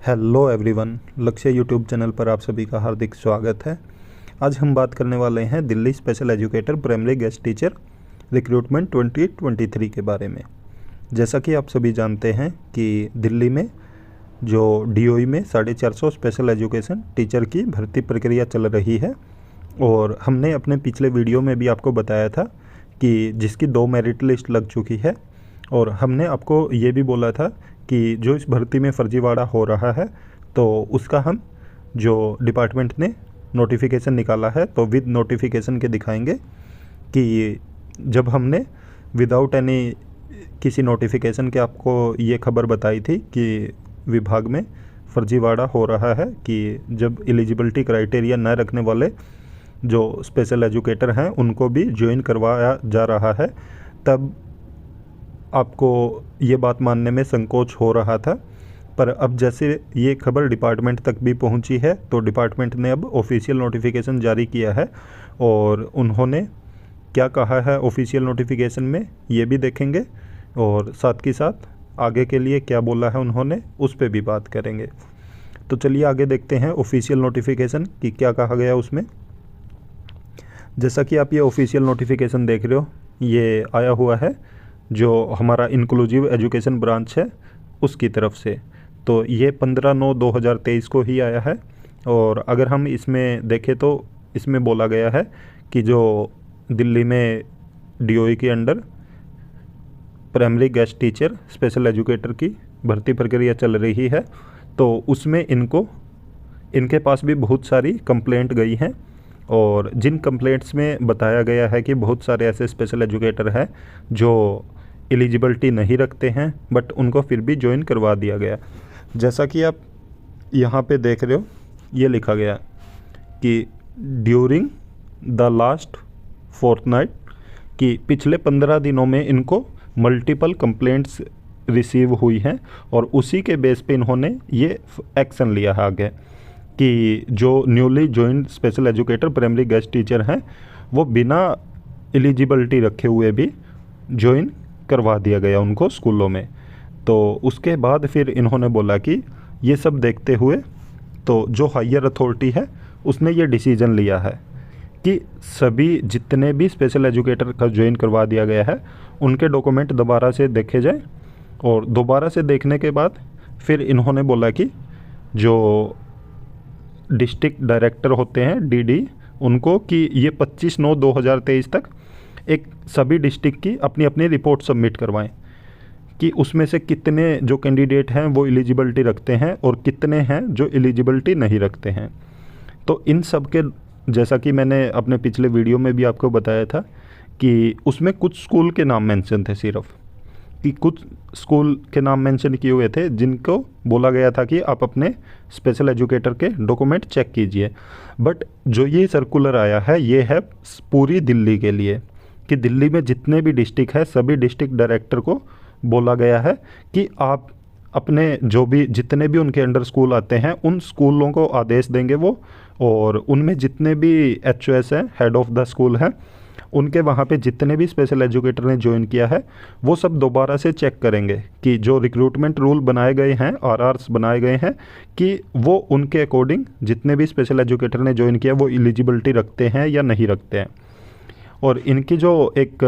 Hello everyone, लक्ष्य YouTube channel पर आप सभी का हार्दिक स्वागत है। आज हम बात करने वाले हैं Delhi special educator primary guest teacher recruitment 2023 के बारे में। जैसा कि आप सभी जानते हैं कि दिल्ली में जो डीओई में 450 स्पेशल एजुकेशन टीचर की भर्ती प्रक्रिया चल रही है और हमने अपने पिछले वीडियो में भी आपको बताया था कि जिसकी 2 मेरिट लिस्ट लग चुकी है और हमने आपको ये भी बोला था कि जो इस भर्ती में फर्जीवाड़ा हो रहा है तो उसका हम जो डिपार्टमेंट ने नोटिफिकेशन निकाला है तो विद नोटिफिकेशन के दिखाएंगे कि जब हमने विदाउट एनी किसी नोटिफिकेशन के आपको ये खबर बताई थी कि विभाग में फर्जीवाड़ा हो रहा है कि जब एलिजिबिलिटी क्राइटेरिया न रखने वाले जो स्पेशल एजुकेटर हैं उनको भी ज्वाइन करवाया जा रहा है, तब आपको ये बात मानने में संकोच हो रहा था। पर अब जैसे ये खबर डिपार्टमेंट तक भी पहुंची है तो डिपार्टमेंट ने अब ऑफिशियल नोटिफिकेशन जारी किया है और उन्होंने क्या कहा है ऑफिशियल नोटिफिकेशन में ये भी देखेंगे और साथ ही साथ आगे के लिए क्या बोला है उन्होंने उस पर भी बात करेंगे। तो चलिए आगे देखते हैं ऑफिशियल नोटिफिकेशन कि क्या कहा गया उसमें। जैसा कि आप ये ऑफिशियल नोटिफिकेशन देख रहे हो, ये आया हुआ है जो हमारा इंक्लूसिव एजुकेशन ब्रांच है उसकी तरफ से। तो ये 15/9/2023 को ही आया है और अगर हम इसमें देखें तो इसमें बोला गया है कि जो दिल्ली में डीओई के under primary guest teacher special educator की भर्ती प्रक्रिया चल रही है तो उसमें इनके पास भी बहुत सारी कंप्लेंट गई हैं और जिन कंप्लेंट्स में बताया गया है कि बहुत सारे ऐसे स्पेशल एजुकेटर हैं जो एलिजिबिलिटी नहीं रखते हैं बट उनको फिर भी ज्वाइन करवा दिया गया। जैसा कि आप यहाँ पे देख रहे हो, ये लिखा गया कि ड्यूरिंग द लास्ट फोर्टनाइट कि पिछले 15 दिनों में इनको मल्टीपल कंप्लेंट्स रिसीव हुई हैं और उसी के बेस पे इन्होंने ये एक्शन लिया है आगे कि जो newly join special educator primary guest teacher हैं वो बिना एलिजिबिलिटी रखे हुए भी ज्वाइन करवा दिया गया उनको स्कूलों में। तो उसके बाद फिर इन्होंने बोला कि ये सब देखते हुए तो जो हायर अथॉरिटी है उसने ये डिसीजन लिया है कि सभी जितने भी स्पेशल एजुकेटर का ज्वाइन करवा दिया गया है उनके डॉक्यूमेंट दोबारा से देखे जाए और दोबारा से देखने के बाद फिर इन्होंने बोला कि जो डिस्ट्रिक्ट डायरेक्टर होते हैं डीडी उनको कि ये 25/9/2023 तक एक सभी डिस्ट्रिक्ट की अपनी अपनी रिपोर्ट सबमिट करवाएं कि उसमें से कितने जो कैंडिडेट हैं वो एलिजिबिलिटी रखते हैं और कितने हैं जो एलिजिबिलिटी नहीं रखते हैं। तो इन सब के जैसा कि मैंने अपने पिछले वीडियो में भी आपको बताया था कि उसमें कुछ स्कूल के नाम मेंशन थे, सिर्फ कि कुछ स्कूल के नाम मेंशन किए हुए थे जिनको बोला गया था कि आप अपने स्पेशल एजुकेटर के डॉक्यूमेंट चेक कीजिए। बट जो ये सर्कुलर आया है ये है पूरी दिल्ली के लिए कि दिल्ली में जितने भी डिस्ट्रिक्ट है सभी डिस्ट्रिक्ट डायरेक्टर को बोला गया है कि आप अपने जो भी जितने भी उनके अंडर स्कूल आते हैं उन स्कूलों को आदेश देंगे वो, और उनमें जितने भी एचओएस हैं हेड ऑफ द स्कूल हैं उनके वहाँ पे जितने भी स्पेशल एजुकेटर ने ज्वाइन किया है वो सब दोबारा से चेक करेंगे कि जो रिक्रूटमेंट रूल बनाए गए हैं आरआर्स बनाए गए हैं कि वो उनके अकॉर्डिंग जितने भी स्पेशल एजुकेटर ने ज्वाइन किया वो एलिजिबिलिटी रखते हैं या नहीं रखते हैं। और इनकी जो एक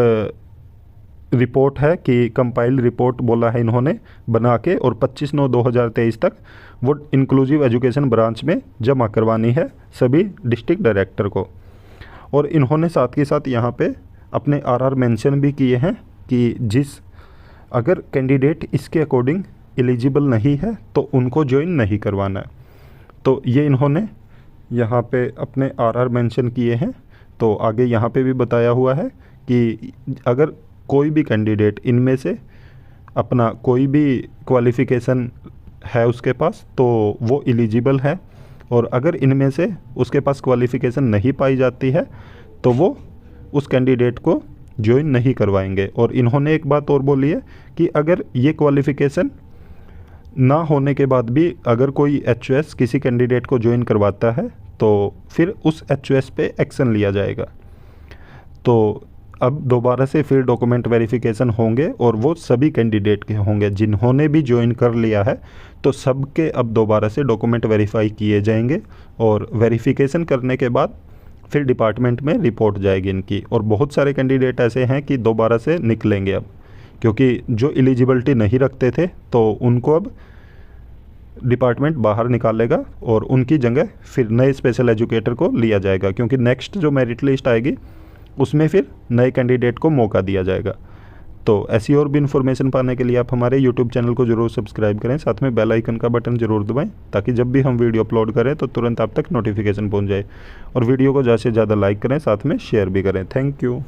रिपोर्ट है कि कंपाइल रिपोर्ट बोला है इन्होंने बना के और 25/9/2023 तक वो इंक्लूसिव एजुकेशन ब्रांच में जमा करवानी है सभी डिस्ट्रिक्ट डायरेक्टर को। और इन्होंने साथ के साथ यहाँ पे अपने आरआर मेंशन भी किए हैं कि अगर कैंडिडेट इसके अकॉर्डिंग एलिजिबल नहीं है तो उनको ज्वाइन नहीं करवाना है। तो ये इन्होंने यहाँ पे अपने आरआर मेंशन किए हैं। तो आगे यहाँ पे भी बताया हुआ है कि अगर कोई भी कैंडिडेट इनमें से अपना कोई भी क्वालिफ़िकेशन है उसके पास तो वो एलिजिबल है, और अगर इनमें से उसके पास क्वालिफ़िकेशन नहीं पाई जाती है तो वो उस कैंडिडेट को ज्वाइन नहीं करवाएंगे। और इन्होंने एक बात और बोली है कि अगर ये क्वालिफ़िकेशन ना होने के बाद भी अगर कोई एचओएस किसी कैंडिडेट को ज्वाइन करवाता है तो फिर उस एचओएस पे एक्शन लिया जाएगा। तो अब दोबारा से फिर डॉक्यूमेंट वेरिफिकेशन होंगे और वो सभी कैंडिडेट के होंगे जिन्होंने भी ज्वाइन कर लिया है, तो सबके अब दोबारा से डॉक्यूमेंट वेरीफाई किए जाएंगे और वेरिफिकेशन करने के बाद फिर डिपार्टमेंट में रिपोर्ट जाएगी इनकी। और बहुत सारे कैंडिडेट ऐसे हैं कि दोबारा से निकलेंगे अब, क्योंकि जो एलिजिबिलिटी नहीं रखते थे तो उनको अब डिपार्टमेंट बाहर निकालेगा और उनकी जगह फिर नए स्पेशल एजुकेटर को लिया जाएगा, क्योंकि नेक्स्ट जो मेरिट लिस्ट आएगी उसमें फिर नए कैंडिडेट को मौका दिया जाएगा। तो ऐसी और भी इन्फॉर्मेशन पाने के लिए आप हमारे यूट्यूब चैनल को जरूर सब्सक्राइब करें, साथ में बेल आइकन का बटन जरूर दबाएं, ताकि जब भी हम वीडियो अपलोड करें तो तुरंत आप तक नोटिफिकेशन पहुंच जाए। और वीडियो को ज़्यादा से ज़्यादा लाइक करें, साथ में शेयर भी करें। Thank you.